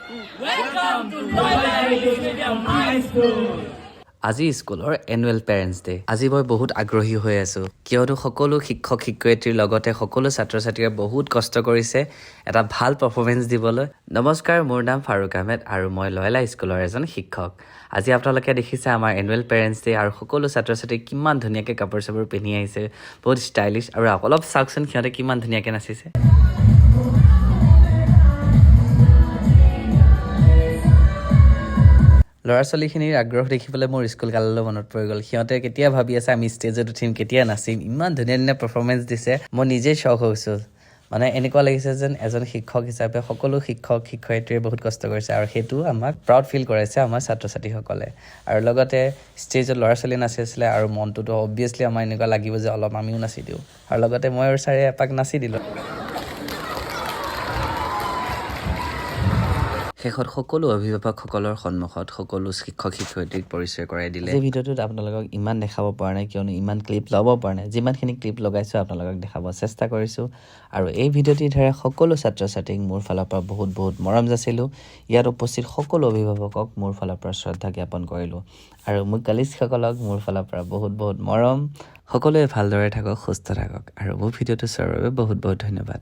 Welcome to Loyola Stadium High School. আজি স্কুলৰ annual parents day. আজি মই বহুত আগ্ৰহী হৈ আছো কিয়নো সকলো শিক্ষক শিক্ষয়িত্ৰীৰ লগতে সকলো ছাত্ৰ ছাত্ৰীয়ে বহুত কষ্ট কৰিছে এটা ভাল পাৰফৰ্মেন্স দিবলৈ। নমস্কাৰ, মোৰ নাম ফাৰুক আহমেদ আৰু মই লয়লা স্কুলৰ এজন শিক্ষক। আজি আপোনালোকে দেখিছে আমাৰ এনুৱেল পেৰেণ্টছ ডে আৰু সকলো ছাত্ৰ ছাত্ৰী কিমান ধুনীয়াকৈ কাপোৰ চাপোৰ পিন্ধি আহিছে, বহুত ষ্টাইলিছ। আৰু অলপ চাওকচোন সিহঁতে কিমান ধুনীয়াকৈ নাচিছে। ল'ৰা ছোৱালীখিনিৰ আগ্ৰহ দেখিবলৈ মোৰ স্কুল কাললৈ মনত পৰি গ'ল। সিহঁতে কেতিয়া ভাবি আছে আমি ষ্টেজত উঠিম, কেতিয়া নাচিম। ইমান ধুনীয়া ধুনীয়া পাৰফৰ্মেঞ্চ দিছে, মই নিজেই শ্বক হৈছোঁ। মানে এনেকুৱা লাগিছে যেন এজন শিক্ষক হিচাপে সকলো শিক্ষক শিক্ষয়িত্ৰীয়ে বহুত কষ্ট কৰিছে আৰু সেইটো আমাক প্ৰাউড ফিল কৰাইছে আমাৰ ছাত্ৰ ছাত্ৰীসকলে। আৰু লগতে ষ্টেজত ল'ৰা ছোৱালী নাচি আছিলে আৰু মনটোতো অবভিয়াছলি আমাৰ এনেকুৱা লাগিব যে অলপ আমিও নাচি দিওঁ। আৰু লগতে মই আৰু ছাৰে এপাক নাচি দিলোঁ। শেষত সকলো অভিভাৱকসকলৰ সন্মুখত সকলো শিক্ষক শিক্ষয়িত্ৰীক পৰিচয় কৰাই দিলে। এই ভিডিঅ'টোত আপোনালোকক ইমান দেখাব পৰা নাই কিয়নো ইমান ক্লিপ ল'ব পৰা নাই। যিমানখিনি ক্লিপ লগাইছোঁ আপোনালোকক দেখাব চেষ্টা কৰিছোঁ। আৰু এই ভিডিঅ'টিৰ দ্বাৰা সকলো ছাত্ৰ ছাত্ৰীক মোৰ ফালৰ পৰা বহুত বহুত মৰম যাচিলোঁ। ইয়াত উপস্থিত সকলো অভিভাৱকক মোৰ ফালৰ পৰা শ্ৰদ্ধা জ্ঞাপন কৰিলোঁ। আৰু মোক কালিজসকলক মোৰ ফালৰ পৰা বহুত বহুত মৰম। সকলোৱে ভালদৰে থাকক, সুস্থ থাকক আৰু মোৰ ভিডিঅ'টো চোৱাৰ বাবে বহুত বহুত ধন্যবাদ।